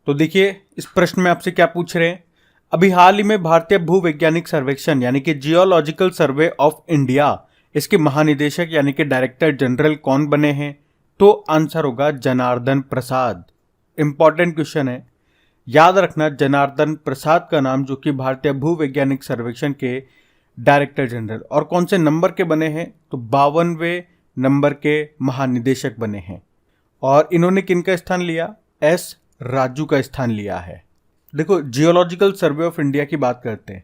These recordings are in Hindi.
तो देखिए इस प्रश्न में आपसे क्या पूछ रहे हैं। अभी हाल ही में भारतीय भूवैज्ञानिक सर्वेक्षण यानी कि जियोलॉजिकल सर्वे ऑफ इंडिया, इसके महानिदेशक यानी कि डायरेक्टर जनरल कौन बने हैं? तो आंसर होगा जनार्दन प्रसाद। इंपॉर्टेंट क्वेश्चन है, याद रखना जनार्दन प्रसाद का नाम, जो कि भारतीय भूवैज्ञानिक सर्वेक्षण के डायरेक्टर जनरल और कौन से नंबर के बने हैं? तो 52वें नंबर के महानिदेशक बने हैं। और इन्होंने किनका स्थान लिया? एस राजू का स्थान लिया है। देखो जियोलॉजिकल सर्वे ऑफ इंडिया की बात करते हैं।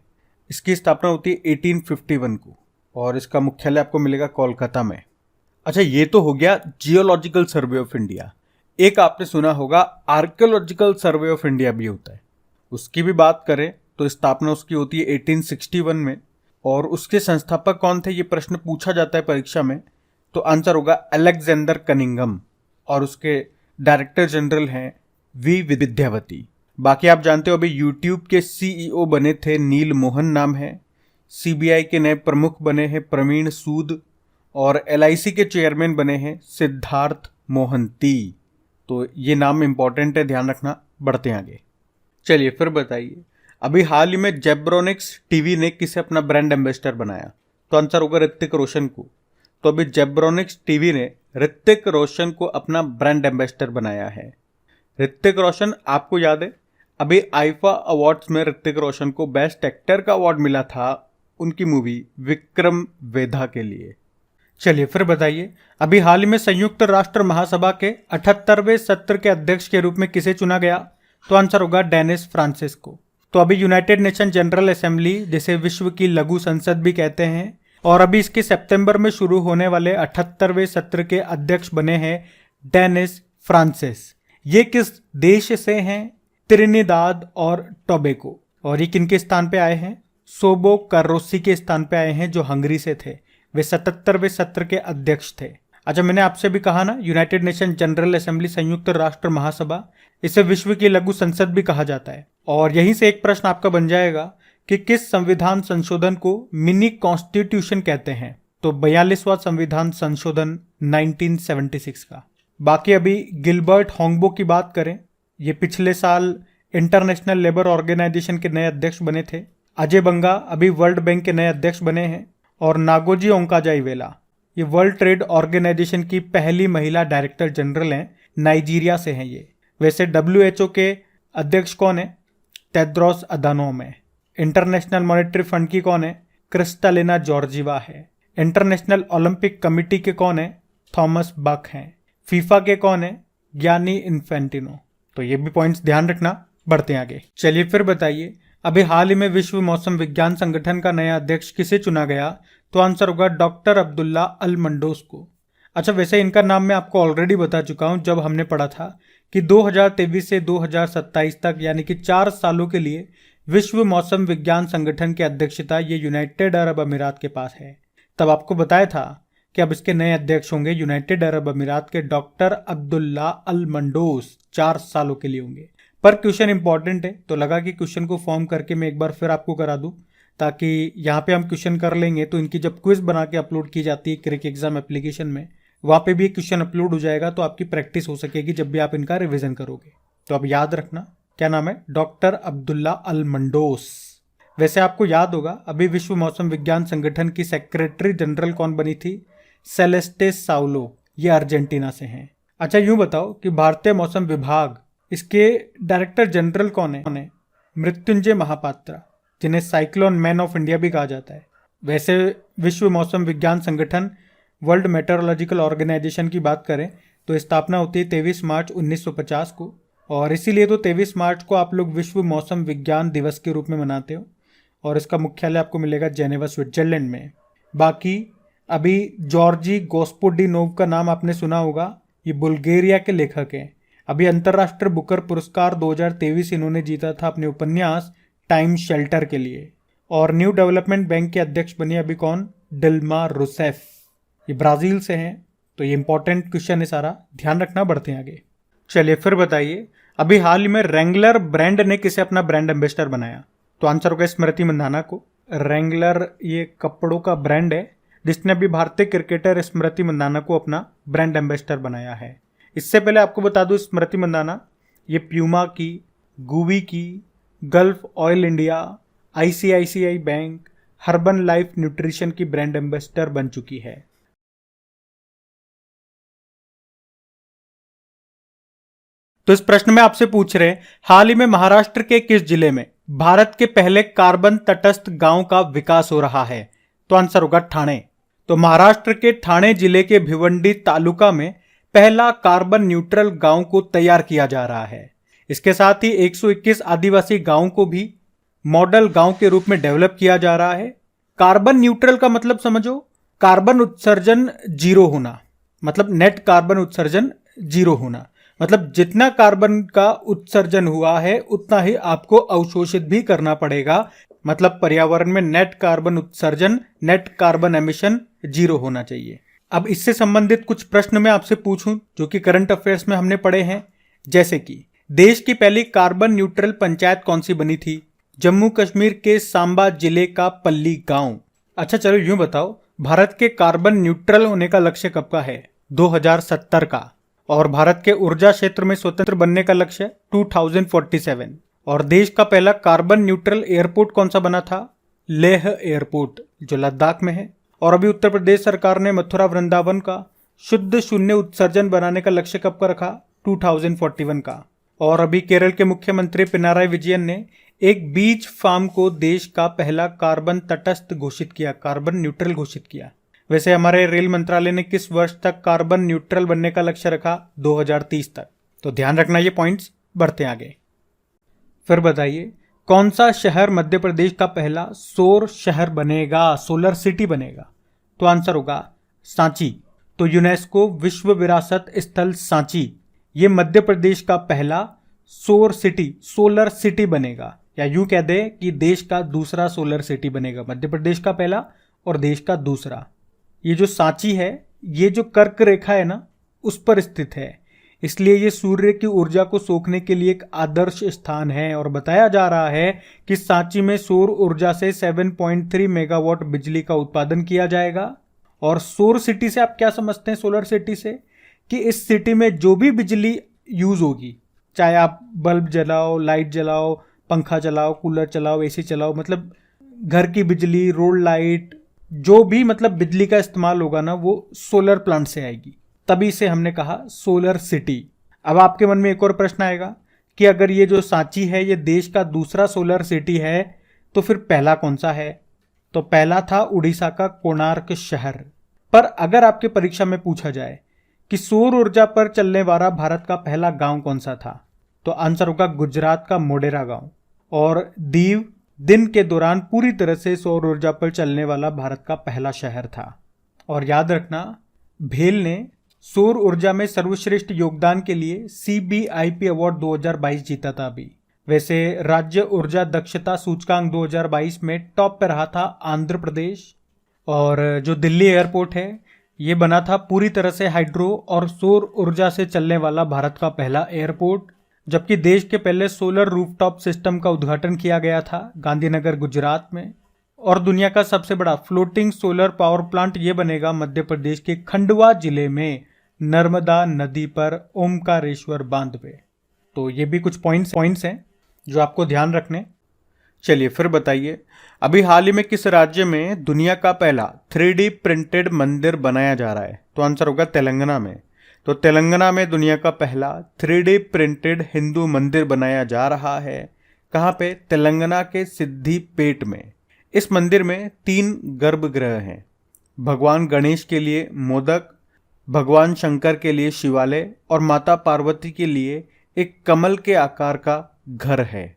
इसकी स्थापना होती है 1851 को और इसका मुख्यालय आपको मिलेगा कोलकाता में। अच्छा, ये तो हो गया जियोलॉजिकल सर्वे ऑफ इंडिया। एक आपने सुना होगा आर्कियोलॉजिकल सर्वे ऑफ इंडिया भी होता है। उसकी भी बात करें तो स्थापना उसकी होती है 1861 में। और उसके संस्थापक कौन थे, ये प्रश्न पूछा जाता है परीक्षा में। तो आंसर होगा अलेक्जेंडर कनिंघम और उसके डायरेक्टर जनरल हैं वी विद्यावती। बाकी आप जानते हो अभी यूट्यूब के सीईओ बने थे नील मोहन नाम है। सीबीआई के नए प्रमुख बने हैं प्रवीण सूद और एलआईसी के चेयरमैन बने हैं सिद्धार्थ मोहंती। तो ये नाम इंपॉर्टेंट है, ध्यान रखना। बढ़ते हैं आगे। चलिए फिर बताइए, अभी हाल ही में जेब्रोनिक्स टीवी ने किसे अपना ब्रांड एम्बेसडर बनाया? तो आंसर होगा ऋतिक रोशन को। तो अभी जेब्रोनिक्स टीवी ने ऋतिक रोशन को अपना ब्रांड एम्बेसडर बनाया है। ऋतिक रोशन, आपको याद है अभी आईफा अवार्ड्स में ऋतिक रोशन को बेस्ट एक्टर का अवार्ड मिला था उनकी मूवी विक्रम वेधा के लिए। चलिए फिर बताइए, अभी हाल ही में संयुक्त राष्ट्र महासभा के 78वें सत्र के अध्यक्ष के रूप में किसे चुना गया? तो आंसर होगा डेनिस फ्रांसिस को। तो अभी यूनाइटेड नेशन जनरल असेंबली, जिसे विश्व की लघु संसद भी कहते हैं, और अभी इसके सितंबर में शुरू होने वाले 78वें सत्र के अध्यक्ष बने हैं डेनिस फ्रांसिस। ये किस देश से हैं? त्रिनिदाद और टोबैगो। और ये किनके स्थान पे आए हैं? सोबो कर्रोसी के स्थान पे आए हैं, जो हंगरी से थे। वे 77वें सत्र के अध्यक्ष थे। अच्छा, मैंने आपसे भी कहा ना, यूनाइटेड नेशन जनरल असेंबली, संयुक्त राष्ट्र महासभा, इसे विश्व की लघु संसद भी कहा जाता है। और यहीं से एक प्रश्न आपका बन जाएगा कि किस संविधान संशोधन को मिनी कॉन्स्टिट्यूशन कहते हैं? तो 42वां संविधान संशोधन 1976 का। बाकी अभी गिलबर्ट होंगबो की बात करें, ये पिछले साल इंटरनेशनल लेबर ऑर्गेनाइजेशन के नए अध्यक्ष बने थे। अजय बंगा अभी वर्ल्ड बैंक के नए अध्यक्ष बने हैं। और नागोजी ओंकाजाईवेला, ये वर्ल्ड ट्रेड ऑर्गेनाइजेशन की पहली महिला डायरेक्टर जनरल हैं, नाइजीरिया से हैं ये। वैसे WHO के अध्यक्ष कौन है? टेड्रोस अधानोम है। इंटरनेशनल मॉनेटरी फंड की कौन है? क्रिस्टालिना जॉर्जिवा है। इंटरनेशनल ओलंपिक कमिटी के कौन है? थॉमस बक हैं। फीफा के कौन है? Gianni Infantino. तो ये भी पॉइंट्स ध्यान रखना। बढ़ते हैं आगे। चलिए फिर बताइए, अभी हाल ही में विश्व मौसम विज्ञान संगठन का नया अध्यक्ष किसे चुना गया? तो आंसर होगा डॉक्टर अब्दुल्ला अल मंडोस को। अच्छा, वैसे इनका नाम मैं आपको ऑलरेडी बता चुका हूं जब हमने पढ़ा था कि 2023 से 2027 तक यानी कि 4 सालों के लिए विश्व मौसम विज्ञान संगठन की अध्यक्षता ये यूनाइटेड अरब अमीरात के पास है। तब आपको बताया था कि अब इसके नए अध्यक्ष होंगे यूनाइटेड अरब अमीरात के डॉक्टर अब्दुल्ला अल मंडोस। 4 सालों के लिए होंगे। पर क्वेश्चन इंपॉर्टेंट है तो लगा कि क्वेश्चन को फॉर्म करके मैं एक बार फिर आपको करा दूं, ताकि यहाँ पे हम क्वेश्चन कर लेंगे तो इनकी जब क्विज बना के अपलोड की जाती है क्रिक एग्जाम एप्लीकेशन में, वहाँ पे भी क्वेश्चन अपलोड हो जाएगा तो आपकी प्रैक्टिस हो सकेगी जब भी आप इनका रिविजन करोगे। तो अब याद रखना, क्या नाम है? डॉक्टर अब्दुल्ला अल मंडोस। वैसे आपको याद होगा अभी विश्व मौसम विज्ञान संगठन की सेक्रेटरी जनरल कौन बनी थी? सेलेस्टे साउलो। ये अर्जेंटीना से हैं। अच्छा, यूं बताओ कि भारतीय मौसम विभाग, इसके डायरेक्टर जनरल कौन है? मृत्युंजय महापात्रा, जिन्हें साइक्लोन मैन ऑफ इंडिया भी कहा जाता है। वैसे विश्व मौसम विज्ञान संगठन, वर्ल्ड मेट्रोलॉजिकल ऑर्गेनाइजेशन की बात करें तो स्थापना होती है 23 मार्च 1950 को। और इसीलिए तो 23 मार्च को आप लोग विश्व मौसम विज्ञान दिवस के रूप में मनाते हो। और इसका मुख्यालय आपको मिलेगा जेनेवा, स्विट्जरलैंड में। बाकी अभी जॉर्जी गोस्पोडिनोव का नाम आपने सुना होगा, ये बुल्गारिया के लेखक हैं। अभी अंतर्राष्ट्रीय बुकर पुरस्कार 2023 इन्होंने जीता था अपने उपन्यास टाइम शेल्टर के लिए। और न्यू डेवलपमेंट बैंक के अध्यक्ष बनी अभी कौन? Dilma Rousseff. ये ब्राजील से हैं। तो ये इंपॉर्टेंट क्वेश्चन है सारा, ध्यान रखना। बढ़ते हैं आगे। चलिए फिर बताइए, अभी हाल ही में रेंगलर ब्रांड ने किसे अपना ब्रांड एम्बेसडर बनाया? तो आंसर होगा स्मृति मंधाना को। रेंगलर ये कपड़ों का ब्रांड है जिसने अभी भारतीय क्रिकेटर स्मृति मंधाना को अपना ब्रांड एम्बेसडर बनाया है। इससे पहले आपको बता दूं, स्मृति मंधाना ये प्यूमा की, गूवी की, Gulf oil India, ICICI bank, Herbalife nutrition की ब्रांड एम्बेसडर बन चुकी है। तो इस प्रश्न में आपसे पूछ रहे हैं, हाल ही में महाराष्ट्र के किस जिले में भारत के पहले कार्बन तटस्थ गांव का विकास हो रहा है? तो आंसर होगा ठाणे। तो महाराष्ट्र के ठाणे जिले के भिवंडी तालुका में पहला कार्बन न्यूट्रल गांव को तैयार किया जा रहा है। इसके साथ ही 121 आदिवासी गांवों को भी मॉडल गांव के रूप में डेवलप किया जा रहा है। कार्बन न्यूट्रल का मतलब समझो, कार्बन उत्सर्जन जीरो होना, मतलब नेट कार्बन उत्सर्जन जीरो होना, मतलब जितना कार्बन का उत्सर्जन हुआ है उतना ही आपको अवशोषित भी करना पड़ेगा, मतलब पर्यावरण में नेट कार्बन उत्सर्जन, नेट कार्बन एमिशन जीरो होना चाहिए। अब इससे संबंधित कुछ प्रश्न मैं आपसे पूछूं जो कि करंट अफेयर्स में हमने पढ़े हैं, जैसे कि देश की पहली कार्बन न्यूट्रल पंचायत कौन सी बनी थी? जम्मू कश्मीर के सांबा जिले का पल्ली गांव। अच्छा चलो यूं बताओ, भारत के कार्बन न्यूट्रल होने का लक्ष्य कब का है? 2070 का। और भारत के ऊर्जा क्षेत्र में स्वतंत्र बनने का लक्ष्य 2047। और देश का पहला कार्बन न्यूट्रल एयरपोर्ट कौन सा बना था? लेह एयरपोर्ट जो लद्दाख में है। और अभी उत्तर प्रदेश सरकार ने मथुरा वृंदावन का शुद्ध शून्य उत्सर्जन बनाने का लक्ष्य कब का रखा? 2041 का। और अभी केरल के मुख्यमंत्री पिनाराई विजयन ने एक बीज फार्म को देश का पहला कार्बन तटस्थ घोषित किया, कार्बन न्यूट्रल घोषित किया। वैसे हमारे रेल मंत्रालय ने किस वर्ष तक कार्बन न्यूट्रल बनने का लक्ष्य रखा? 2030 तक। तो ध्यान रखना ये पॉइंट्स। बढ़ते आगे। फिर बताइए, कौन सा शहर मध्य प्रदेश का पहला सौर शहर बनेगा, सोलर सिटी बनेगा? तो आंसर होगा सांची। तो यूनेस्को विश्व विरासत स्थल सांची, ये मध्य प्रदेश का पहला सौर सिटी, सोलर सिटी बनेगा, या यूं कह दे कि देश का दूसरा सोलर सिटी बनेगा। मध्य प्रदेश का पहला और देश का दूसरा। ये जो सांची है, ये जो कर्क रेखा है ना, उस पर स्थित है, इसलिए ये सूर्य की ऊर्जा को सोखने के लिए एक आदर्श स्थान है। और बताया जा रहा है कि सांची में सौर ऊर्जा से 7.3 मेगावाट बिजली का उत्पादन किया जाएगा। और सौर सिटी से आप क्या समझते हैं? सोलर सिटी से कि इस सिटी में जो भी बिजली यूज होगी, चाहे आप बल्ब जलाओ, लाइट जलाओ, पंखा चलाओ, कूलर चलाओ, एसी चलाओ, मतलब घर की बिजली, रोड लाइट, जो भी मतलब बिजली का इस्तेमाल होगा ना, वो सोलर प्लांट से आएगी। तभी से हमने कहा सोलर सिटी। अब आपके मन में एक और प्रश्न आएगा कि अगर ये जो सांची है ये देश का दूसरा सोलर सिटी है, तो फिर पहला कौन सा है? तो पहला था उड़ीसा का कोणार्क शहर। पर अगर आपके परीक्षा में पूछा जाए कि सौर ऊर्जा पर चलने वाला भारत का पहला गांव कौन सा था, तो आंसर होगा गुजरात का मोढेरा गांव। और दीव दिन के दौरान पूरी तरह से सौर ऊर्जा पर चलने वाला भारत का पहला शहर था। और याद रखना, भेल ने सौर ऊर्जा में सर्वश्रेष्ठ योगदान के लिए CBIP अवार्ड 2022 जीता था। अभी वैसे राज्य ऊर्जा दक्षता सूचकांक 2022 में टॉप पे रहा था आंध्र प्रदेश। और जो दिल्ली एयरपोर्ट है, ये बना था पूरी तरह से हाइड्रो और सौर ऊर्जा से चलने वाला भारत का पहला एयरपोर्ट। जबकि देश के पहले सोलर रूफटॉप सिस्टम का उद्घाटन किया गया था गांधीनगर गुजरात में। और दुनिया का सबसे बड़ा फ्लोटिंग सोलर पावर प्लांट ये बनेगा मध्य प्रदेश के खंडवा जिले में, नर्मदा नदी पर ओमकारेश्वर बांध पे। तो ये भी कुछ पॉइंट्स हैं जो आपको ध्यान रखने। चलिए फिर बताइए, अभी हाल ही में किस राज्य में दुनिया का पहला 3D प्रिंटेड मंदिर बनाया जा रहा है? तो आंसर होगा तेलंगाना में। तो तेलंगाना में दुनिया का पहला 3D प्रिंटेड हिंदू मंदिर बनाया जा रहा है। कहाँ पे? तेलंगाना के सिद्धिपेट में। इस मंदिर में 3 गर्भगृह हैं। भगवान गणेश के लिए मोदक, भगवान शंकर के लिए शिवालय और माता पार्वती के लिए एक कमल के आकार का घर है।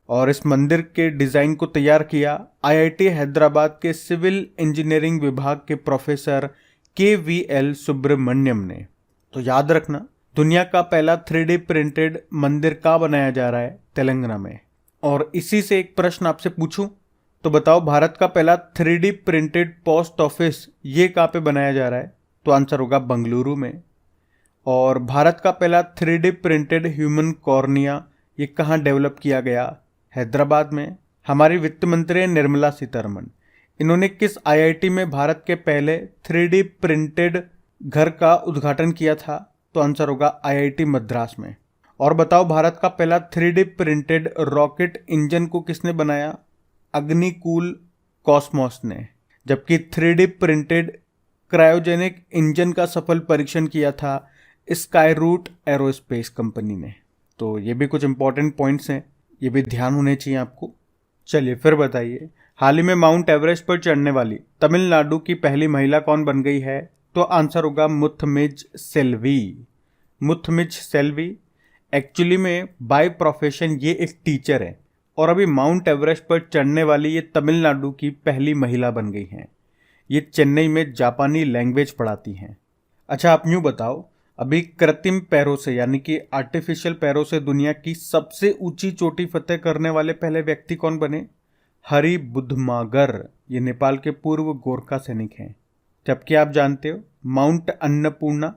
और इस मंदिर के डिज़ाइन को तैयार किया IIT हैदराबाद के सिविल इंजीनियरिंग विभाग के प्रोफेसर KVL सुब्रमण्यम ने। तो याद रखना, दुनिया का पहला 3D प्रिंटेड मंदिर कहाँ बनाया जा रहा है? तेलंगाना में। और इसी से एक प्रश्न आपसे पूछूं तो बताओ, भारत का पहला 3D प्रिंटेड पोस्ट ऑफिस ये कहाँ पे बनाया जा रहा है? तो आंसर होगा बंगलुरु में। और भारत का पहला 3D प्रिंटेड ह्यूमन कॉर्निया ये कहाँ डेवलप किया गया? हैदराबाद में। हमारी वित्त मंत्री निर्मला सीतारमण, इन्होंने किस IIT में भारत के पहले 3D प्रिंटेड घर का उद्घाटन किया था? तो आंसर होगा IIT मद्रास में। और बताओ भारत का पहला 3D प्रिंटेड रॉकेट इंजन को किसने बनाया? अग्निकूल कॉस्मोस ने। जबकि 3D प्रिंटेड क्रायोजेनिक इंजन का सफल परीक्षण किया था स्काई रूट एरोस्पेस कंपनी ने। तो ये भी कुछ इंपॉर्टेंट पॉइंट्स हैं, ये भी ध्यान होने चाहिए आपको। चलिए फिर बताइए, हाल ही में माउंट एवरेस्ट पर चढ़ने वाली तमिलनाडु की पहली महिला कौन बन गई है? तो आंसर होगा मुथमिज सेल्वी। मुथमिज सेल्वी एक्चुअली में बाय प्रोफेशन ये एक टीचर है और अभी माउंट एवरेस्ट पर चढ़ने वाली ये तमिलनाडु की पहली महिला बन गई हैं। ये चेन्नई में जापानी लैंग्वेज पढ़ाती हैं। अच्छा, आप यूँ बताओ, अभी कृत्रिम पैरों से यानी कि आर्टिफिशियल पैरों से दुनिया की सबसे ऊंची चोटी फतेह करने वाले पहले व्यक्ति कौन बने? हरि बुद्धमागर। ये नेपाल के पूर्व गोरखा सैनिक हैं। जबकि आप जानते हो माउंट अन्नपूर्णा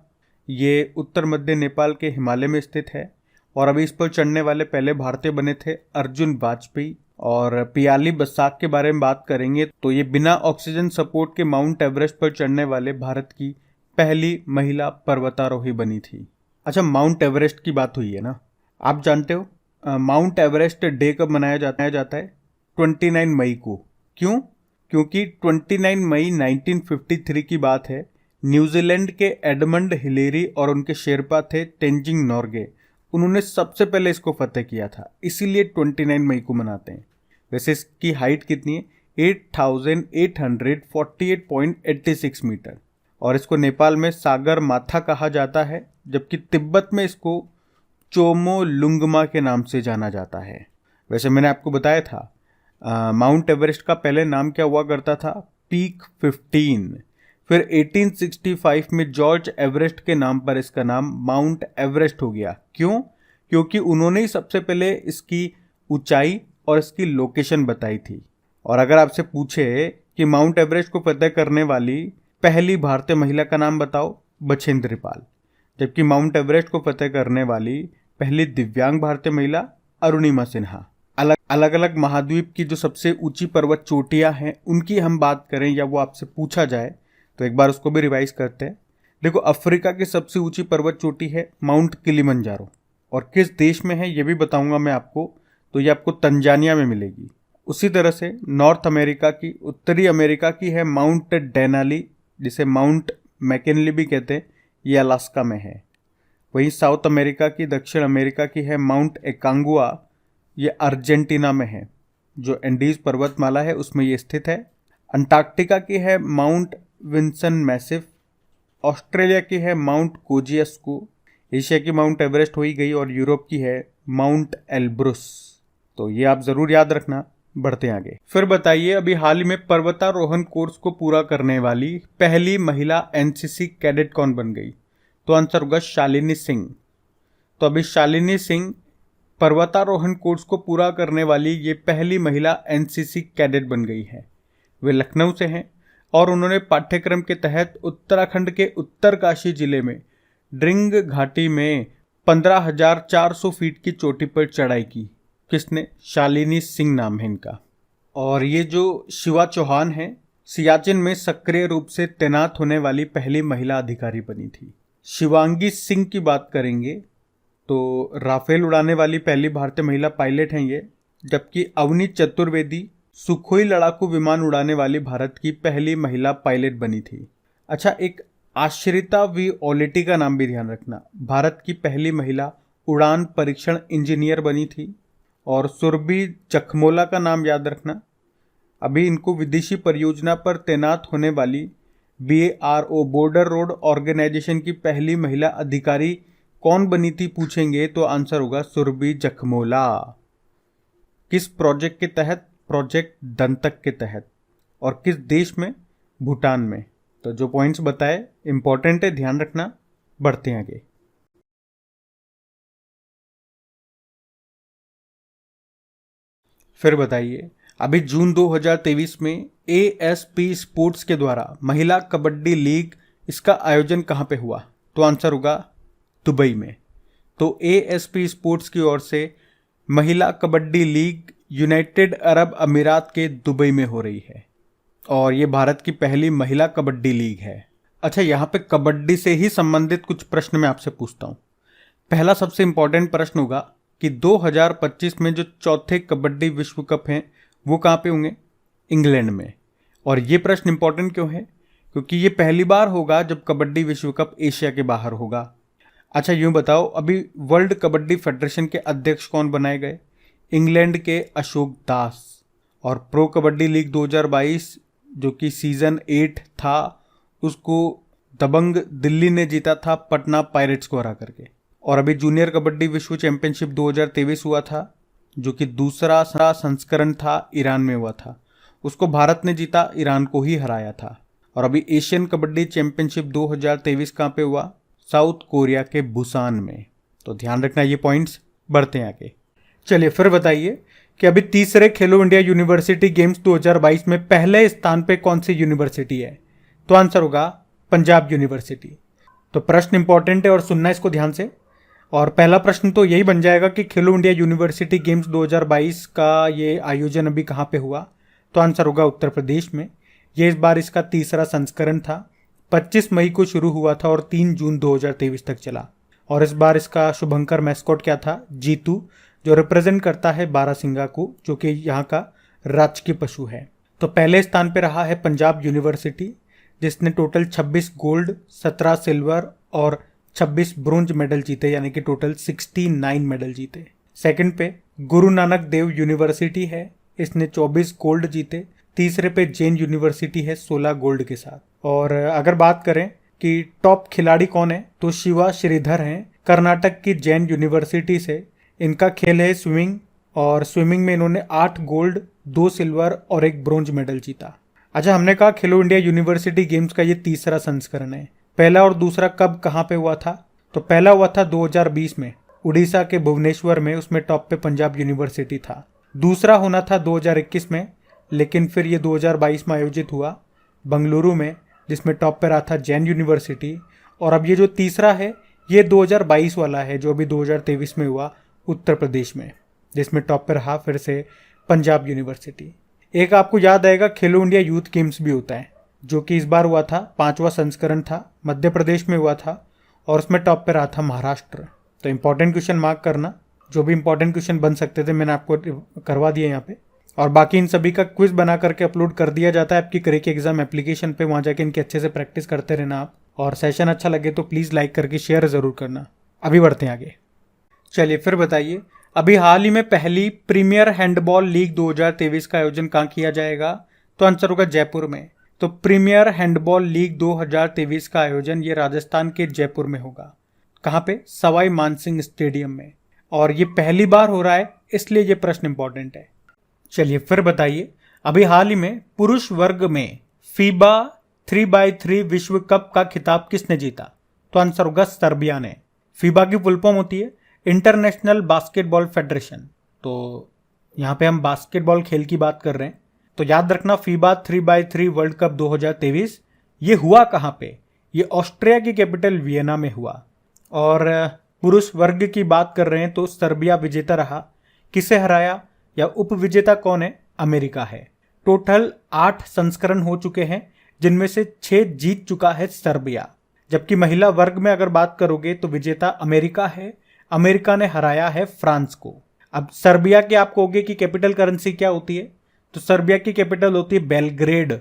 ये उत्तर मध्य नेपाल के हिमालय में स्थित है और अभी इस पर चढ़ने वाले पहले भारतीय बने थे अर्जुन वाजपेयी। और पियाली बसाक के बारे में बात करेंगे तो ये बिना ऑक्सीजन सपोर्ट के माउंट एवरेस्ट पर चढ़ने वाले भारत की पहली महिला पर्वतारोही बनी थी। अच्छा, माउंट एवरेस्ट की बात हुई है ना, आप जानते हो माउंट एवरेस्ट डे कब मनाया जाता है? 29 मई को। क्यों? क्योंकि 29 मई 1953 की बात है। न्यूजीलैंड के एडमंड हिलेरी और उनके शेरपा थे तेंजिंग नोर्गे, उन्होंने सबसे पहले इसको फतेह किया था, इसीलिए 29 मई को मनाते हैं। वैसे इसकी हाइट कितनी है? 8848.86 मीटर और इसको नेपाल में सागर माथा कहा जाता है, जबकि तिब्बत में इसको चोमो लुंगमा के नाम से जाना जाता है। वैसे मैंने आपको बताया था माउंट एवरेस्ट का पहले नाम क्या हुआ करता था? पीक 15। फिर 1865 में जॉर्ज एवरेस्ट के नाम पर इसका नाम माउंट एवरेस्ट हो गया। क्यों? क्योंकि उन्होंने ही सबसे पहले इसकी ऊंचाई और इसकी लोकेशन बताई थी। और अगर आपसे पूछे कि माउंट एवरेस्ट को फतेह करने वाली पहली भारतीय महिला का नाम बताओ, बछेंद्री पाल। जबकि माउंट एवरेस्ट को फतेह करने वाली पहली दिव्यांग भारतीय महिला अरुणिमा सिन्हा। अलग अलग महाद्वीप की जो सबसे ऊंची पर्वत चोटियां हैं उनकी हम बात करें या वो आपसे पूछा जाए तो एक बार उसको भी रिवाइज करते हैं। देखो, अफ्रीका की सबसे ऊंची पर्वत चोटी है माउंट किलिमंजारो और किस देश में है ये भी बताऊंगा मैं आपको, तो ये आपको तंजानिया में मिलेगी। उसी तरह से नॉर्थ अमेरिका की, उत्तरी अमेरिका की है माउंट डेनाली, जिसे माउंट मैकिनली भी कहते हैं, ये अलास्का में है। वहीं साउथ अमेरिका की, दक्षिण अमेरिका की है माउंट एकांगुआ, ये अर्जेंटीना में है, जो एंडीज पर्वतमाला है उसमें ये स्थित है। अंटार्कटिका की है माउंट विंसन मैसिव, ऑस्ट्रेलिया की है माउंट कोजियस्को, एशिया की माउंट एवरेस्ट हो ही गई और यूरोप की है माउंट एल्ब्रुस। तो ये आप जरूर याद रखना। बढ़ते हैं आगे। फिर बताइए, अभी हाल ही में पर्वतारोहण कोर्स को पूरा करने वाली पहली महिला एनसीसी कैडेट कौन बन गई? तो आंसर होगा शालिनी सिंह। तो अभी शालिनी सिंह पर्वतारोहण कोर्स को पूरा करने वाली ये पहली महिला एनसीसी कैडेट बन गई है। वे लखनऊ से हैं और उन्होंने पाठ्यक्रम के तहत उत्तराखंड के उत्तरकाशी जिले में ड्रिंग घाटी में 15,400 फीट की चोटी पर चढ़ाई की। किसने? शालिनी सिंह नाम है इनका। और ये जो शिवा चौहान है, सियाचिन में सक्रिय रूप से तैनात होने वाली पहली महिला अधिकारी बनी थी। शिवांगी सिंह की बात करेंगे तो राफेल उड़ाने वाली पहली भारतीय महिला पायलट हैं ये। जबकि अवनी चतुर्वेदी सुखोई लड़ाकू विमान उड़ाने वाली भारत की पहली महिला पायलट बनी थी। अच्छा, एक आश्रिता वी ओलेटी का नाम भी ध्यान रखना, भारत की पहली महिला उड़ान परीक्षण इंजीनियर बनी थी। और सुरभि चखमोला का नाम याद रखना, अभी इनको विदेशी परियोजना पर तैनात होने वाली BARO बॉर्डर रोड ऑर्गेनाइजेशन की पहली महिला अधिकारी कौन बनी थी पूछेंगे तो आंसर होगा सुरभि चखमोला। किस प्रोजेक्ट के तहत? प्रोजेक्ट दंतक के तहत। और किस देश में? भूटान में। तो जो पॉइंट्स बताए इंपॉर्टेंट है, ध्यान रखना। बढ़ते हैं आगे। फिर बताइए, अभी जून 2023 में ASP स्पोर्ट्स के द्वारा महिला कबड्डी लीग, इसका आयोजन कहाँ पे हुआ? तो आंसर होगा दुबई में। तो ASP स्पोर्ट्स की ओर से महिला कबड्डी लीग यूनाइटेड अरब अमीरात के दुबई में हो रही है और ये भारत की पहली महिला कबड्डी लीग है। अच्छा, यहाँ पे कबड्डी से ही संबंधित कुछ प्रश्न मैं आपसे पूछता हूँ। पहला सबसे इंपॉर्टेंट प्रश्न होगा कि 2025 में जो चौथे कबड्डी विश्व कप हैं वो कहाँ पे होंगे? इंग्लैंड में। और ये प्रश्न इंपॉर्टेंट क्यों है? क्योंकि ये पहली बार होगा जब कबड्डी विश्व कप एशिया के बाहर होगा। अच्छा यूँ बताओ, अभी वर्ल्ड कबड्डी फेडरेशन के अध्यक्ष कौन बनाए गए? इंग्लैंड के अशोक दास। और प्रो कबड्डी लीग 2022 जो कि सीज़न 8 था उसको दबंग दिल्ली ने जीता था पटना पायरेट्स को हरा करके। और अभी जूनियर कबड्डी विश्व चैंपियनशिप 2023 हुआ था जो कि दूसरा संस्करण था, ईरान में हुआ था। उसको भारत ने जीता, ईरान को ही हराया था। और अभी एशियन कबड्डी चैंपियनशिप 2023 कहाँ पे हुआ? साउथ कोरिया के बुसान में। तो ध्यान रखना ये पॉइंट्स, बढ़ते हैं आगे। चलिए फिर बताइए कि अभी तीसरे खेलो इंडिया यूनिवर्सिटी गेम्स 2022 में पहले स्थान पे कौन सी यूनिवर्सिटी है? तो आंसर होगा पंजाब यूनिवर्सिटी। तो प्रश्न इंपॉर्टेंट है और सुनना इसको ध्यान से। और पहला प्रश्न तो यही बन जाएगा कि खेलो इंडिया यूनिवर्सिटी गेम्स 2022 का ये आयोजन अभी कहाँ पे हुआ? तो आंसर होगा उत्तर प्रदेश में। ये इस बार इसका तीसरा संस्करण था। 25 मई को शुरू हुआ था और 3 जून 2023 तक चला। और इस बार इसका शुभंकर मैस्कॉट क्या था? जीतू, जो रिप्रेजेंट करता है बारासिंगा को, जो कि यहाँ का राजकीय पशु है। तो पहले स्थान पे रहा है पंजाब यूनिवर्सिटी जिसने टोटल 26 गोल्ड, 17 सिल्वर और 26 ब्रोंज मेडल जीते, यानी कि टोटल 69 मेडल जीते। सेकंड पे गुरु नानक देव यूनिवर्सिटी है, इसने 24 गोल्ड जीते। तीसरे पे जैन यूनिवर्सिटी है 16 गोल्ड के साथ। और अगर बात करें कि टॉप खिलाड़ी कौन है तो शिवा श्रीधर हैं, कर्नाटक की जैन यूनिवर्सिटी से। इनका खेल है स्विमिंग और स्विमिंग में इन्होंने 8 गोल्ड, 2 सिल्वर और 1 ब्रोंज मेडल जीता। अच्छा, हमने कहा खेलो इंडिया यूनिवर्सिटी गेम्स का ये तीसरा संस्करण है। पहला और दूसरा कब कहाँ पे हुआ था? तो पहला हुआ था 2020 में उड़ीसा के भुवनेश्वर में, उसमें टॉप पे पंजाब यूनिवर्सिटी था। दूसरा होना था 2021 में, लेकिन फिर ये 2022 में आयोजित हुआ बंगलुरु में, जिसमें टॉप पे रहा था जैन यूनिवर्सिटी। और अब ये जो तीसरा है ये 2022 वाला है जो अभी 2023 में हुआ उत्तर प्रदेश में, जिसमें टॉप पे रहा फिर से पंजाब यूनिवर्सिटी। एक आपको याद आएगा खेलो इंडिया यूथ गेम्स भी होता है जो कि इस बार हुआ था, 5वां संस्करण था, मध्य प्रदेश में हुआ था और उसमें टॉप पे रहा था महाराष्ट्र। तो इंपॉर्टेंट क्वेश्चन मार्क करना, जो भी इंपॉर्टेंट क्वेश्चन बन सकते थे मैंने आपको करवा दिया यहाँ पे। और बाकी इन सभी का क्विज बना करके अपलोड कर दिया जाता है आपकी करियर के एग्जाम एप्लीकेशन पे, वहाँ जाके इनके अच्छे से प्रैक्टिस करते रहना आप। और सेशन अच्छा लगे तो प्लीज़ लाइक करके शेयर ज़रूर करना। अभी बढ़ते हैं आगे। चलिए फिर बताइए, अभी हाल ही में पहली प्रीमियर हैंडबॉल लीग 2023 का आयोजन कहाँ किया जाएगा? तो आंसर होगा जयपुर में। तो प्रीमियर हैंडबॉल लीग 2023 का आयोजन ये राजस्थान के जयपुर में होगा। कहाँ पे? सवाई मानसिंह स्टेडियम में। और ये पहली बार हो रहा है, इसलिए ये प्रश्न इंपॉर्टेंट है। चलिए फिर बताइए, अभी हाल ही में पुरुष वर्ग में फीबा 3x3 विश्व कप का खिताब किसने जीता? तो आंसर होगा सर्बिया ने। फीबा की फुल फॉर्म होती है इंटरनेशनल बास्केटबॉल फेडरेशन। तो यहाँ पे हम बास्केटबॉल खेल की बात कर रहे हैं, तो याद रखना फीबा 3x3 वर्ल्ड कप 2023 ये हुआ कहाँ पे? ये ऑस्ट्रिया की कैपिटल वियना में हुआ। और पुरुष वर्ग की बात कर रहे हैं तो सर्बिया विजेता रहा। किसे हराया या उप विजेता कौन है? अमेरिका है। टोटल 8 संस्करण हो चुके हैं जिनमें से 6 जीत चुका है सर्बिया। जबकि महिला वर्ग में अगर बात करोगे तो विजेता अमेरिका है, अमेरिका ने हराया है फ्रांस को। अब सर्बिया की आप कहोगे कि कैपिटल करेंसी क्या होती है? तो सर्बिया की कैपिटल होती है बेलग्रेड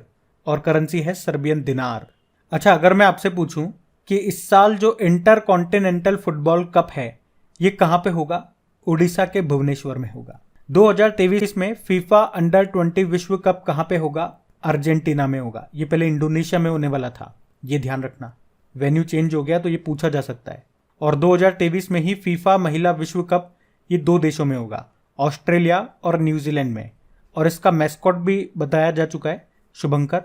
और करेंसी है सर्बियन दिनार। अच्छा, अगर मैं आपसे पूछूं कि इस साल जो इंटर कॉन्टिनेंटल फुटबॉल कप है ये कहाँ पे होगा? उड़ीसा के भुवनेश्वर में होगा। 2023 में फीफा अंडर 20 विश्व कप कहाँ पे होगा? अर्जेंटीना में होगा। ये पहले इंडोनेशिया में होने वाला था, ये ध्यान रखना। वेन्यू चेंज हो गया तो ये पूछा जा सकता है। और 2023 में ही फीफा महिला विश्व कप ये 2 देशों में होगा, ऑस्ट्रेलिया और न्यूजीलैंड में। और इसका मैस्कॉट भी बताया जा चुका है, शुभंकर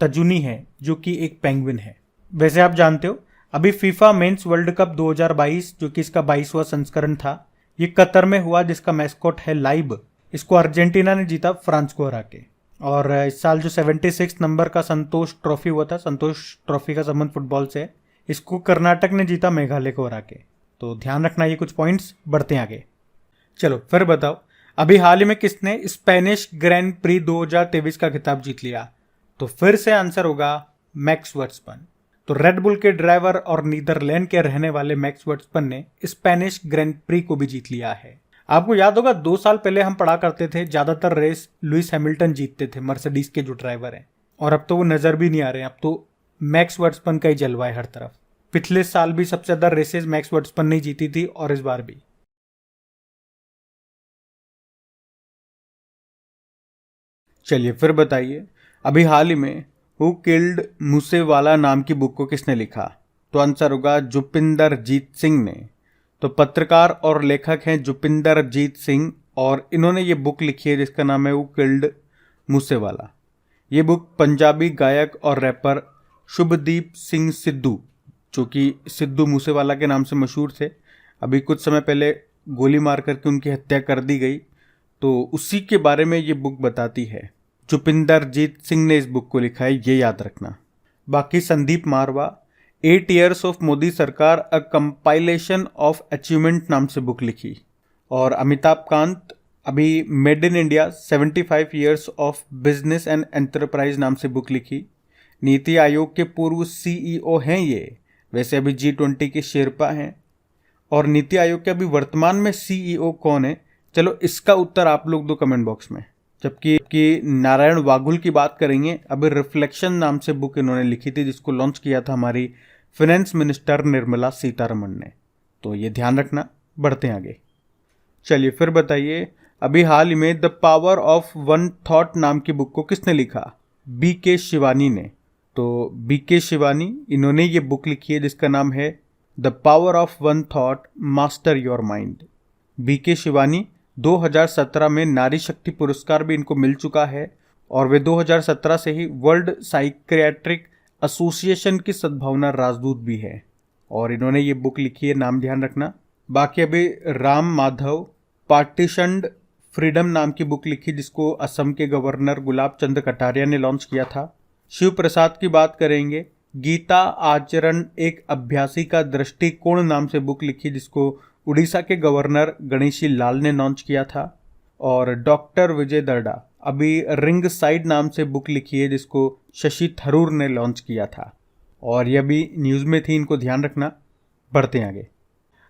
तजुनी है जो कि एक पेंगुइन है। वैसे आप जानते हो अभी फीफा मेंस वर्ल्ड कप 2022 जो कि इसका 22वां संस्करण था ये कतर में हुआ, जिसका मैस्कॉट है लाइब। इसको अर्जेंटीना ने जीता फ्रांस को हरा के। और इस साल जो 76 नंबर का संतोष ट्रॉफी हुआ था, संतोष ट्रॉफी का संबंध फुटबॉल से, इसको कर्नाटक ने जीता मेघालय को हरा के। तो ध्यान रखना ये कुछ पॉइंट्स, बढ़ते हैं आगे। चलो फिर बताओ, अभी हाल ही में किसने स्पेनिश ग्रैंड प्री 2023 का खिताब जीत लिया? तो फिर से आंसर होगा मैक्स वर्स्टपन। तो रेड बुल के ड्राइवर और नीदरलैंड के रहने वाले मैक्स वर्स्टैपेन ने स्पेनिश ग्रैंड प्री को भी जीत लिया है। आपको याद होगा 2 साल पहले हम पढ़ा करते थे ज्यादातर रेस लुइस हैमिल्टन जीतते थे, मर्सिडीज के जो ड्राइवर हैं, और अब तो वो नजर भी नहीं आ रहे हैं। अब तो मैक्स वर्स्टैपेन का ही जलवा है हर तरफ। पिछले साल भी सबसे ज्यादा रेसेस मैक्स वर्स्टैपेन ने जीती थी और इस बार भी। चलिए फिर बताइए, अभी हाल ही में हु किल्ड मूसेवाला नाम की बुक को किसने लिखा? तो आंसर होगा जुपिंदर जीत सिंह ने। तो पत्रकार और लेखक हैं जुपिंदर जीत सिंह और इन्होंने ये बुक लिखी है जिसका नाम है हु किल्ड मूसेवाला। ये बुक पंजाबी गायक और रैपर शुभदीप सिंह सिद्धू, जो कि सिद्धू मूसेवाला के नाम से मशहूर थे, अभी कुछ समय पहले गोली मार करके उनकी हत्या कर दी गई, तो उसी के बारे में ये बुक बताती है। जुपिंदर जीत सिंह ने इस बुक को लिखा है, ये याद रखना। बाकी संदीप मारवा 8 Years ऑफ मोदी सरकार अ कंपाइलेशन ऑफ अचीवमेंट नाम से बुक लिखी। और अमिताभ कांत अभी made in India 75 Years of business and enterprise नाम से बुक लिखी। नीति आयोग के पूर्व CEO हैं ये, वैसे अभी G20 के शेरपा हैं। और नीति आयोग के अभी वर्तमान में CEO कौन है, चलो इसका उत्तर आप लोग दो कमेंट बॉक्स में। जबकि नारायण वागुल की बात करेंगे, अभी रिफ्लेक्शन नाम से बुक इन्होंने लिखी थी जिसको लॉन्च किया था हमारी फाइनेंस मिनिस्टर निर्मला सीतारमण ने, तो ये ध्यान रखना। बढ़ते हैं आगे। चलिए फिर बताइए, अभी हाल ही में the power of one thought नाम की बुक को किसने लिखा? BK शिवानी ने। तो BK शिवानी इन्होंने ये बुक लिखी है जिसका नाम है the power of one thought master your mind. BK Shivani 2017 में नारी शक्ति पुरस्कार भी इनको मिल चुका है और वे 2017 से ही वर्ल्ड साइकियाट्रिक एसोसिएशन की सद्भावना राजदूत भी है और इन्होंने ये बुक लिखी है, नाम ध्यान रखना। बाकी अभी राम माधव पार्टीशन्ड फ्रीडम नाम की बुक लिखी जिसको असम के गवर्नर गुलाब चंद कटारिया ने लॉन्च किया था। शिव प्रसाद की बात करेंगे, गीता आचरण एक अभ्यासी का दृष्टिकोण नाम से बुक लिखी जिसको उड़ीसा के गवर्नर गणेशी लाल ने लॉन्च किया था। और डॉक्टर विजय दर्डा अभी रिंग साइड नाम से बुक लिखी है जिसको शशि थरूर ने लॉन्च किया था और यह भी न्यूज़ में थी, इनको ध्यान रखना। बढ़ते हैं आगे।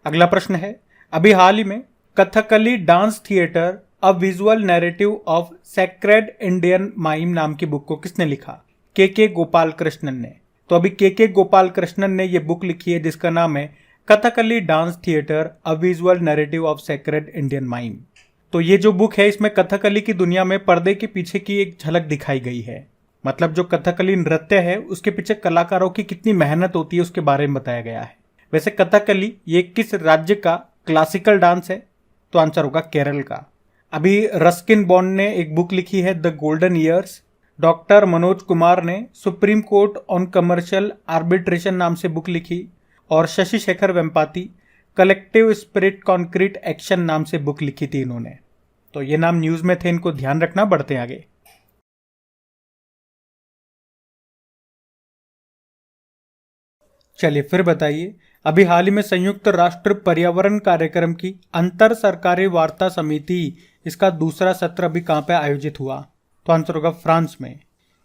अगला प्रश्न है, अभी हाल ही में Kathakali dance theatre a visual narrative of sacred Indian mime नाम की बुक को किसने लिखा? के गोपाल कृष्णन ने। तो अभी के गोपाल कृष्णन ने यह बुक लिखी है जिसका नाम है Kathakali dance theatre a visual narrative of sacred Indian mime. तो ये जो बुक है इसमें कथकली की दुनिया में पर्दे के पीछे की एक झलक दिखाई गई है, मतलब जो कथकली नृत्य है उसके पीछे कलाकारों की कितनी मेहनत होती है उसके बारे में बताया गया है। वैसे कथकली ये किस राज्य का क्लासिकल डांस है? तो आंसर होगा केरल का। अभी रस्किन बॉन्ड ने एक बुक लिखी है the golden years. Doctor Manoj Kumar ने supreme court on commercial arbitration नाम से बुक लिखी और Shashi Shekhar Vempati collective spirit concrete action नाम से बुक लिखी थी इन्होंने। तो ये नाम न्यूज में थे, इनको ध्यान रखना। बढ़ते हैं आगे। चलिए फिर बताइए, अभी हाल ही में संयुक्त राष्ट्र पर्यावरण कार्यक्रम की अंतर सरकारी वार्ता समिति इसका दूसरा सत्र अभी कहां पे आयोजित हुआ? तो आंसर होगा फ्रांस में।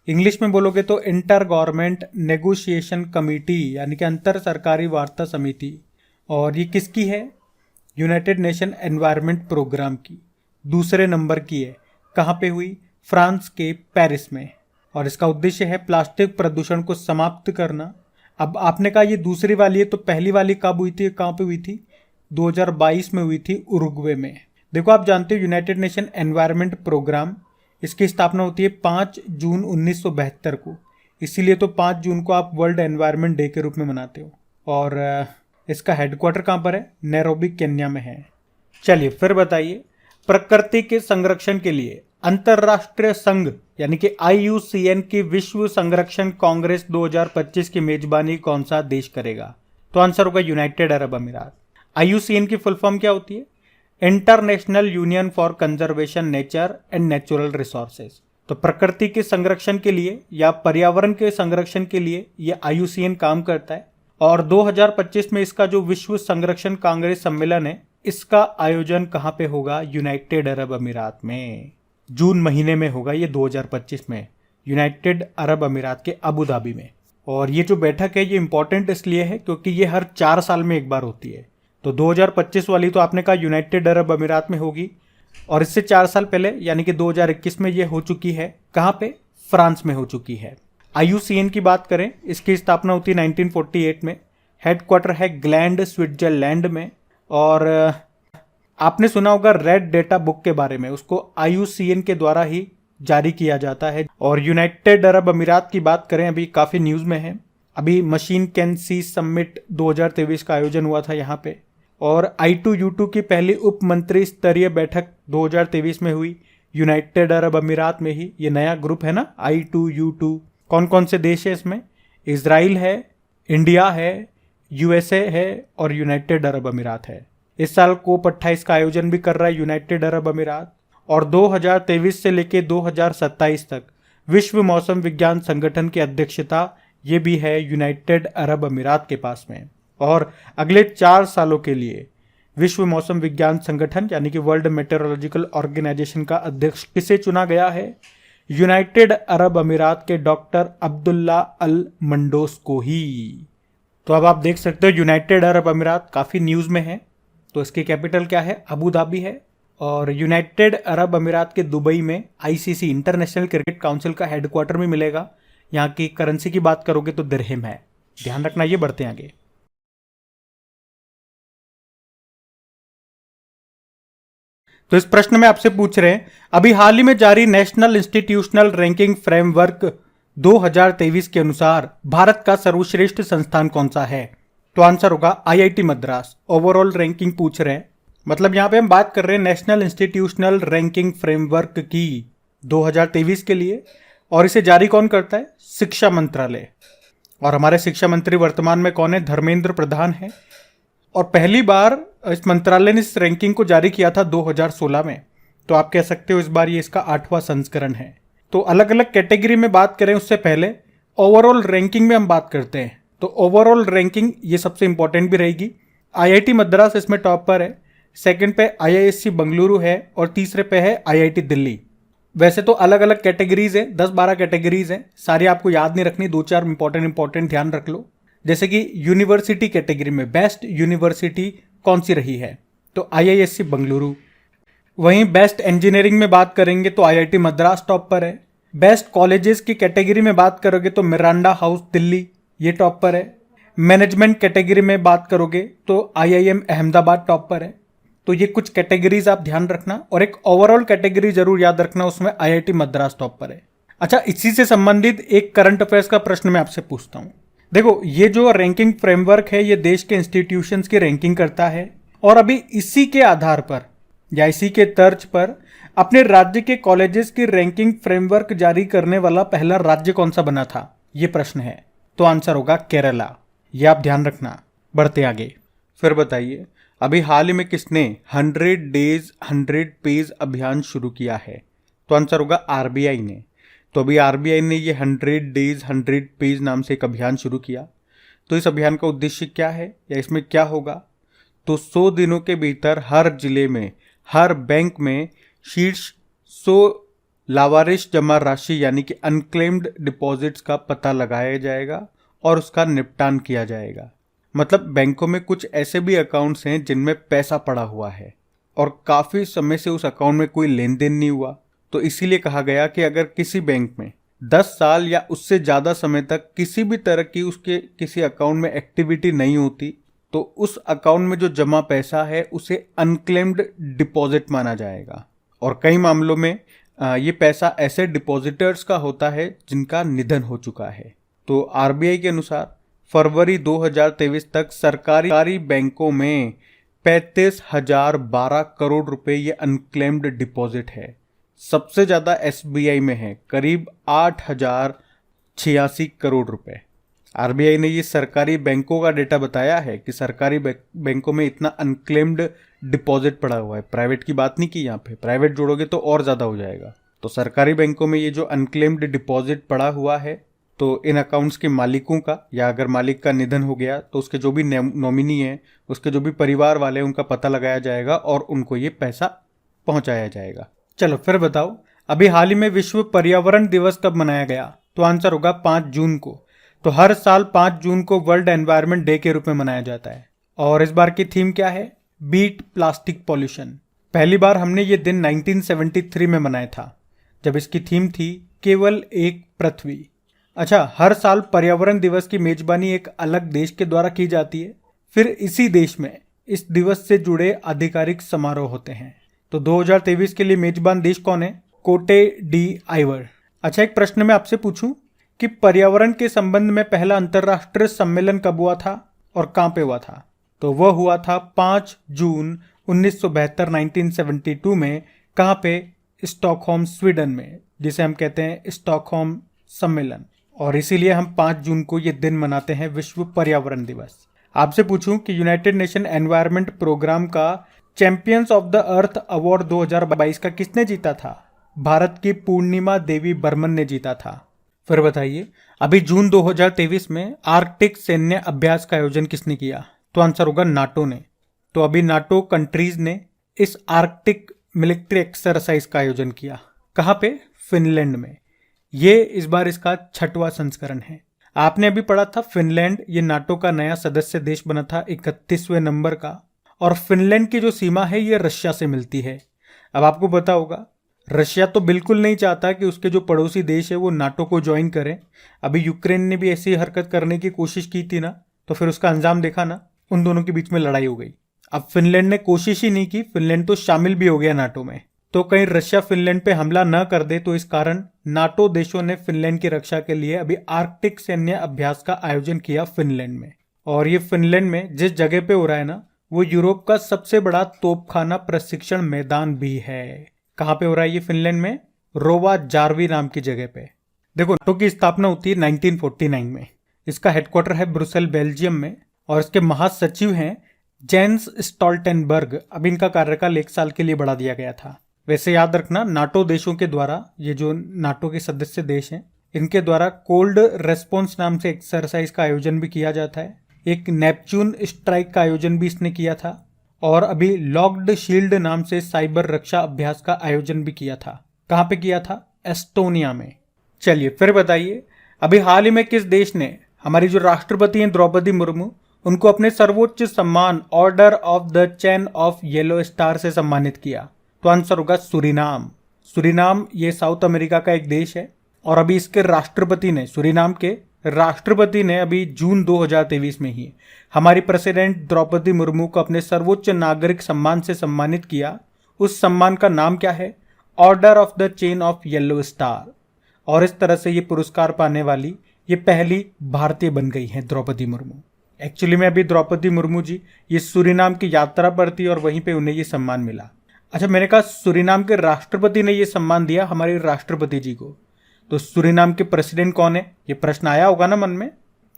इंग्लिश में बोलोगे तो इंटर गवर्नमेंट नेगोशिएशन कमेटी यानी कि अंतर सरकारी वार्ता समिति। और ये किसकी है? यूनाइटेड नेशन एनवायरनमेंट प्रोग्राम की दूसरे नंबर की है। कहाँ पे हुई? फ्रांस के पेरिस में। और इसका उद्देश्य है प्लास्टिक प्रदूषण को समाप्त करना। अब आपने कहा ये दूसरी वाली है, तो पहली वाली कब हुई थी, कहाँ पे हुई थी? 2022 में हुई थी उरुग्वे में। देखो आप जानते हो यूनाइटेड नेशन एनवायरनमेंट प्रोग्राम, इसकी स्थापना होती है 5 जून 1972 को, इसीलिए तो 5 जून को आप वर्ल्ड एनवायरनमेंट डे के रूप में मनाते हो। और इसका हेडक्वार्टर कहाँ पर है? नैरोबी केन्या में है। चलिए फिर बताइए, प्रकृति के संरक्षण के लिए अंतरराष्ट्रीय संघ यानी कि IUCN की विश्व संरक्षण कांग्रेस 2025 की मेजबानी कौन सा देश करेगा? तो आंसर होगा यूनाइटेड अरब अमीरात। IUCN की फुल फॉर्म क्या होती है? International union for conservation nature and natural resources. तो प्रकृति के संरक्षण के लिए या पर्यावरण के संरक्षण के लिए यह IUCN काम करता है। और 2025 में इसका जो विश्व संरक्षण कांग्रेस सम्मेलन है इसका आयोजन कहाँ पे होगा? यूनाइटेड अरब अमीरात में। जून महीने में होगा ये 2025 में, यूनाइटेड अरब अमीरात के अबू धाबी में। और ये जो बैठक है ये इंपॉर्टेंट इसलिए है क्योंकि ये हर 4 साल में एक बार होती है। तो 2025 वाली तो आपने कहा यूनाइटेड अरब अमीरात में होगी, और इससे 4 साल पहले यानी कि 2021 में ये हो चुकी है। कहाँ पे? फ्रांस में हो चुकी है। IUCN की बात करें, इसकी स्थापना होती है 1948 में। हेडक्वार्टर है ग्लैंड, स्विट्जरलैंड में। और आपने सुना होगा रेड डेटा बुक के बारे में, उसको IUCN के द्वारा ही जारी किया जाता है। और यूनाइटेड अरब अमीरात की बात करें, अभी काफ़ी न्यूज़ में है। अभी मशीन कैन सी समिट 2023 का आयोजन हुआ था यहाँ पे, और I2U2 की पहली उप मंत्री स्तरीय बैठक 2023 में हुई यूनाइटेड अरब अमीरात में ही। ये नया ग्रुप है ना I2U2। कौन कौन से देश है इसमें? इजराइल है, इंडिया है, USA है और यूनाइटेड अरब अमीरात है। इस साल COP28 का आयोजन भी कर रहा है यूनाइटेड अरब अमीरात। और 2023 से लेकर 2027 तक विश्व मौसम विज्ञान संगठन की अध्यक्षता ये भी है यूनाइटेड अरब अमीरात के पास में। और अगले 4 सालों के लिए विश्व मौसम विज्ञान संगठन यानी कि वर्ल्ड मेटेरोलॉजिकल ऑर्गेनाइजेशन का अध्यक्ष किसे चुना गया है? यूनाइटेड अरब अमीरात के डॉक्टर अब्दुल्ला अल मंडोस को ही। तो अब आप देख सकते हो यूनाइटेड अरब अमीरात काफ़ी न्यूज़ में है। तो इसकी कैपिटल क्या है? अबू धाबी है। और यूनाइटेड अरब अमीरात के दुबई में ICC इंटरनेशनल क्रिकेट काउंसिल का हेडक्वार्टर भी मिलेगा। यहाँ की करेंसी की बात करोगे तो दिरहम है, ध्यान रखना। ये बढ़ते हैं आगे। तो इस प्रश्न में आपसे पूछ रहे हैं, अभी हाल ही में जारी नेशनल इंस्टीट्यूशनल रैंकिंग फ्रेमवर्क 2023 के अनुसार भारत का सर्वश्रेष्ठ संस्थान कौन सा है? तो आंसर होगा IIT मद्रास। ओवरऑल रैंकिंग पूछ रहे हैं, मतलब यहां पे हम बात कर रहे हैं नेशनल इंस्टीट्यूशनल रैंकिंग फ्रेमवर्क की 2023 के लिए। और इसे जारी कौन करता है? शिक्षा मंत्रालय। और हमारे शिक्षा मंत्री वर्तमान में कौन है? धर्मेंद्र प्रधान है। और पहली बार इस मंत्रालय ने इस रैंकिंग को जारी किया था 2016 में। तो आप कह सकते हो इस बार ये इसका 8वां संस्करण है। तो अलग अलग कैटेगरी में बात करें उससे पहले ओवरऑल रैंकिंग में हम बात करते हैं। तो ओवरऑल रैंकिंग ये सबसे इंपॉर्टेंट भी रहेगी। IIT मद्रास इसमें टॉप पर है, सेकंड पे IISc बंगलुरु है और तीसरे पे है IIT दिल्ली। वैसे तो अलग अलग कैटेगरीज है, 10-12 कैटेगरीज है, सारी आपको याद नहीं रखनी, 2-4 इंपॉर्टेंट ध्यान रख लो। जैसे कि यूनिवर्सिटी कैटेगरी में बेस्ट यूनिवर्सिटी कौन सी रही है? तो IISc बंगलुरु। वहीं बेस्ट इंजीनियरिंग में बात करेंगे तो IIT मद्रास टॉप पर है। बेस्ट कॉलेजेस की कैटेगरी में बात करोगे तो मिरांडा हाउस दिल्ली ये टॉप पर है। मैनेजमेंट कैटेगरी में बात करोगे तो IIM अहमदाबाद टॉप पर है। तो ये कुछ कैटेगरीज आप ध्यान रखना, और एक ओवरऑल कैटेगरी जरूर याद रखना, उसमें IIT मद्रास टॉप पर है। अच्छा, इसी से संबंधित एक करंट अफेयर्स का प्रश्न मैं आपसे पूछता हूँ। देखो, ये जो रैंकिंग फ्रेमवर्क है ये देश के इंस्टीट्यूशंस की रैंकिंग करता है, और अभी इसी के आधार पर या इसी के तर्ज पर अपने राज्य के कॉलेजेस की रैंकिंग फ्रेमवर्क जारी करने वाला पहला राज्य कौन सा बना था? ये प्रश्न है। तो आंसर होगा केरला। ये आप ध्यान रखना। बढ़ते आगे। फिर बताइए, अभी हाल ही में किसने 100 डेज 100 पेज अभियान शुरू किया है? तो आंसर होगा RBI ने। तो अभी RBI ने ये 100 डेज 100 पेज नाम से एक अभियान शुरू किया। तो इस अभियान का उद्देश्य क्या है या इसमें क्या होगा? तो 100 दिनों के भीतर हर जिले में, हर बैंक में शीर्ष 100 लावारिश जमा राशि यानी कि अनक्लेम्ड डिपॉजिट्स का पता लगाया जाएगा और उसका निपटान किया जाएगा। मतलब बैंकों में कुछ ऐसे भी अकाउंट्स हैं जिनमें पैसा पड़ा हुआ है और काफ़ी समय से उस अकाउंट में कोई लेन देन नहीं हुआ। तो इसीलिए कहा गया कि अगर किसी बैंक में 10 साल या उससे ज़्यादा समय तक किसी भी तरह की उसके किसी अकाउंट में एक्टिविटी नहीं होती तो उस अकाउंट में जो जमा पैसा है उसे अनक्लेम्ड डिपॉजिट माना जाएगा। और कई मामलों में ये पैसा ऐसे डिपॉजिटर्स का होता है जिनका निधन हो चुका है। तो RBI के अनुसार फरवरी 2023 तक सरकारी बैंकों में 35,012 करोड़ रुपए ये अनक्लेम्ड डिपॉजिट है। सबसे ज़्यादा SBI में है, करीब 8,086 करोड़ रुपए। RBI ने ये सरकारी बैंकों का डेटा बताया है कि सरकारी बैंकों में इतना अनक्लेम्ड डिपॉजिट पड़ा हुआ है। प्राइवेट की बात नहीं की यहाँ पे, प्राइवेट जोड़ोगे तो और ज़्यादा हो जाएगा। तो सरकारी बैंकों में ये जो अनक्लेम्ड डिपॉजिट पड़ा हुआ है, तो इन अकाउंट्स के मालिकों का या अगर मालिक का निधन हो गया तो उसके जो भी नॉमिनी है, उसके जो भी परिवार वाले हैं, उनका पता लगाया जाएगा और उनको ये पैसा पहुंचाया जाएगा। चलो फिर बताओ, अभी हाल ही में विश्व पर्यावरण दिवस कब मनाया गया? तो आंसर होगा 5 जून को। तो हर साल 5 जून को वर्ल्ड एनवायरनमेंट डे के रूप में मनाया जाता है। और इस बार की थीम क्या है? Beat plastic pollution. पहली बार हमने ये दिन 1973 में मनाया था, जब इसकी थीम थी केवल एक पृथ्वी। अच्छा, हर साल पर्यावरण दिवस की मेजबानी एक अलग देश के द्वारा की जाती है, फिर इसी देश में इस दिवस से जुड़े आधिकारिक समारोह होते हैं। तो 2023 के लिए मेजबान देश कौन है? कोटे डी आइवर। अच्छा, एक प्रश्न मैं आपसे पूछूं कि पर्यावरण के संबंध में पहला अंतर्राष्ट्रीय सम्मेलन कब हुआ था और कहां पे हुआ था? तो वह हुआ था 5 जून 1972 1972 में। कहां पे? स्टॉकहोम, स्वीडन में, जिसे हम कहते हैं स्टॉकहोम सम्मेलन। और इसीलिए हम 5 जून को ये दिन मनाते हैं, विश्व पर्यावरण दिवस। आपसे पूछूं कि यूनाइटेड नेशन एनवायरनमेंट प्रोग्राम का champions of the earth award 2022 का किसने जीता था? भारत की पूर्णिमा देवी बर्मन ने जीता था। फिर बताइए, अभी जून 2023 में आर्कटिक सैन्य अभ्यास का आयोजन किसने किया? तो आंसर होगा नाटो ने। तो अभी नाटो कंट्रीज ने इस आर्कटिक मिलिट्री एक्सरसाइज का आयोजन किया। कहां पे? फिनलैंड में। ये इस बार इसका 6वां संस्करण है। आपने अभी पढ़ा था फिनलैंड ये नाटो का नया सदस्य देश बना था 31वें नंबर का। और फिनलैंड की जो सीमा है ये रशिया से मिलती है। अब आपको पता होगा रशिया तो बिल्कुल नहीं चाहता कि उसके जो पड़ोसी देश है वो नाटो को ज्वाइन करें। अभी यूक्रेन ने भी ऐसी हरकत करने की कोशिश की थी ना, तो फिर उसका अंजाम देखा ना, उन दोनों के बीच में लड़ाई हो गई। अब फिनलैंड ने कोशिश ही नहीं की, फिनलैंड तो शामिल भी हो गया नाटो में। तो कहीं रशिया फिनलैंड पे हमला न कर दे, तो इस कारण नाटो देशों ने फिनलैंड की रक्षा के लिए अभी आर्कटिक सैन्य अभ्यास का आयोजन किया फिनलैंड में। और ये फिनलैंड में जिस जगह पे हो रहा है ना, वो यूरोप का सबसे बड़ा तोपखाना प्रशिक्षण मैदान भी है। कहां पे हो रहा है ये? फिनलैंड में रोवा जार्वी नाम की जगह पे। देखो, नाटो की स्थापना होती है 1949 में। इसका हेडक्वार्टर है ब्रुसेल, बेल्जियम में। और इसके महासचिव हैं जेंस स्टोल्टेनबर्ग। अब इनका कार्यकाल 1 साल के लिए बढ़ा दिया गया था। वैसे याद रखना, नाटो देशों के द्वारा, ये जो नाटो के सदस्य देश हैं, इनके द्वारा कोल्ड रेस्पॉन्स नाम से एक्सरसाइज का आयोजन भी किया जाता है। एक नेपच्यून स्ट्राइक का आयोजन भी इसने किया था। और अभी लॉक्ड शील्ड नाम से साइबर रक्षा अभ्यास का आयोजन भी किया था। कहां पे किया था? एस्टोनिया में। चलिए फिर बताइए, अभी हाल ही में किस देश ने हमारी जो राष्ट्रपति हैं द्रौपदी मुर्मू, उनको अपने सर्वोच्च सम्मान order of the chain of yellow star से सम्मानित किया? तो आंसर होगा सूरीनाम। सूरीनाम ये साउथ अमेरिका का एक देश है। और अभी इसके राष्ट्रपति ने, सूरीनाम के राष्ट्रपति ने अभी जून 2023 में ही हमारी प्रेसिडेंट द्रौपदी मुर्मू को अपने सर्वोच्च नागरिक सम्मान से सम्मानित किया। उस सम्मान का नाम क्या है? Order of the chain of yellow star. और इस तरह से ये पुरस्कार पाने वाली ये पहली भारतीय बन गई हैं द्रौपदी मुर्मू। एक्चुअली में अभी द्रौपदी मुर्मू जी ये सूरीनाम की यात्रा पर थी और वहीं पे उन्हें ये सम्मान मिला। अच्छा, मैंने कहा सूरीनाम के राष्ट्रपति ने ये सम्मान दिया हमारे राष्ट्रपति जी को। तो सूरीनाम के प्रेसिडेंट कौन है? ये प्रश्न आया होगा ना मन में।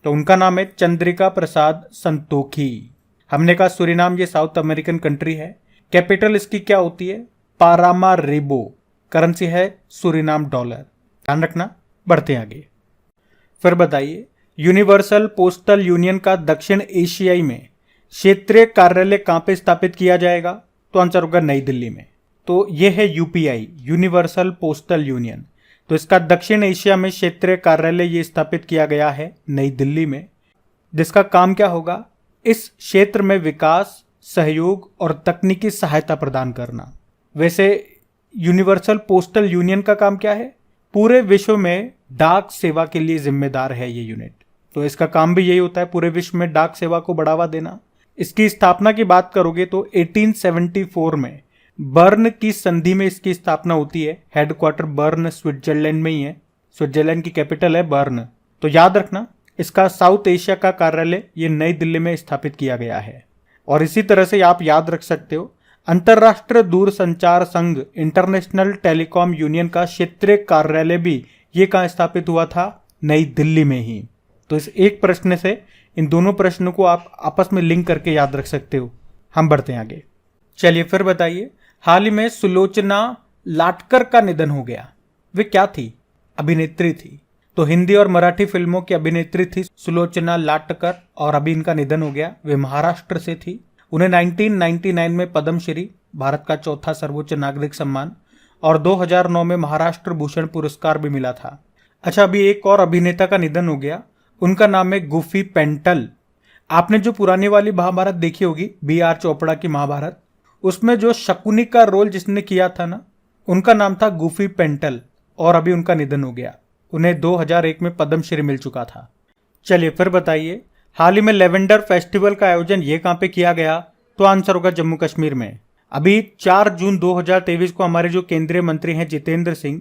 तो उनका नाम है चंद्रिका प्रसाद संतोखी। हमने कहा सूरीनाम ये साउथ अमेरिकन कंट्री है। कैपिटल इसकी क्या होती है? पारामारिबो। करेंसी है सूरीनाम डॉलर। ध्यान रखना। बढ़ते आगे। फिर बताइए, यूनिवर्सल पोस्टल यूनियन का दक्षिण एशियाई में क्षेत्रीय कार्यालय कहां पे स्थापित किया जाएगा? तो आंसर होगा नई दिल्ली में। तो यह है यूपीआई, यूनिवर्सल पोस्टल यूनियन। तो इसका दक्षिण एशिया में क्षेत्रीय कार्यालय ये स्थापित किया गया है नई दिल्ली में, जिसका काम क्या होगा? इस क्षेत्र में विकास, सहयोग और तकनीकी सहायता प्रदान करना। वैसे यूनिवर्सल पोस्टल यूनियन का काम क्या है? पूरे विश्व में डाक सेवा के लिए जिम्मेदार है ये यूनिट। तो इसका काम भी यही होता है, पूरे विश्व में डाक सेवा को बढ़ावा देना। इसकी स्थापना की बात करोगे तो 1874 में बर्न की संधि में इसकी स्थापना होती है। हेडक्वार्टर बर्न स्विट्जरलैंड में ही है। स्विट्जरलैंड की कैपिटल है बर्न। तो याद रखना, इसका साउथ एशिया का कार्यालय ये नई दिल्ली में स्थापित किया गया है। और इसी तरह से आप याद रख सकते हो, अंतर्राष्ट्रीय दूरसंचार संघ इंटरनेशनल टेलीकॉम यूनियन का क्षेत्रीय कार्यालय भी ये कहाँ स्थापित हुआ था? नई दिल्ली में ही। तो इस एक प्रश्न से इन दोनों प्रश्नों को आप आपस में लिंक करके याद रख सकते हो। हम बढ़ते हैं आगे। चलिए फिर बताइए, हाल ही में सुलोचना लाटकर का निधन हो गया। वे क्या थी? अभिनेत्री थी। तो हिंदी और मराठी फिल्मों की अभिनेत्री थी सुलोचना लाटकर, और अभी इनका निधन हो गया। वे महाराष्ट्र से थी। उन्हें 1999 में पद्मश्री, भारत का चौथा सर्वोच्च नागरिक सम्मान, और 2009 में महाराष्ट्र भूषण पुरस्कार भी मिला था। अच्छा, अभी एक और अभिनेता का निधन हो गया। उनका नाम है गुफी पेंटल। आपने जो पुरानी वाली महाभारत देखी होगी, B.R. चोपड़ा की महाभारत, उसमें जो शकुनी का रोल जिसने किया था ना, उनका नाम था गुफी पेंटल, और अभी उनका निधन हो गया। उन्हें 2001 में पद्मश्री मिल चुका था। चलिए फिर बताइए, हाल ही में लेवेंडर फेस्टिवल का आयोजन ये कहाँ पे किया गया? तो आंसर होगा जम्मू कश्मीर में। अभी 4 जून 2023 को हमारे जो केंद्रीय मंत्री हैं जितेंद्र सिंह,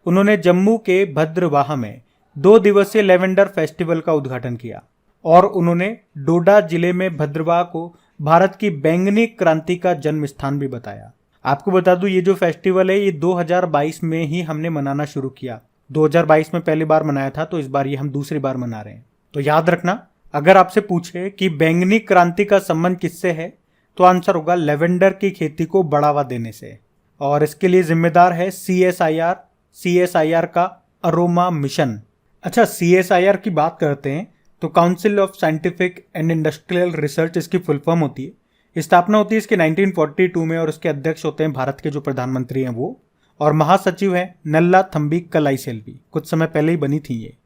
उन्होंने जम्मू के भद्रवाह में 2 दिवसीय लेवेंडर फेस्टिवल का उद्घाटन किया, और उन्होंने डोडा जिले में भद्रवाह को भारत की बैंगनी क्रांति का जन्म स्थान भी बताया। आपको बता दूं, ये जो फेस्टिवल है ये 2022 में ही हमने मनाना शुरू किया। 2022 में पहली बार मनाया था, तो इस बार ये हम दूसरी बार मना रहे हैं। तो याद रखना, अगर आपसे पूछे कि बैंगनी क्रांति का संबंध किससे है, तो आंसर होगा लेवेंडर की खेती को बढ़ावा देने से, और इसके लिए जिम्मेदार है CSIR का अरोमा मिशन। अच्छा, CSIR की बात करते हैं तो council of scientific and industrial research इसकी फुल फॉर्म होती है। स्थापना होती है इसके 1942 में, और उसके अध्यक्ष होते हैं भारत के जो प्रधानमंत्री हैं वो, और महासचिव हैं नल्ला थम्बी कलाईसेल्वी। कुछ समय पहले ही बनी थी ये।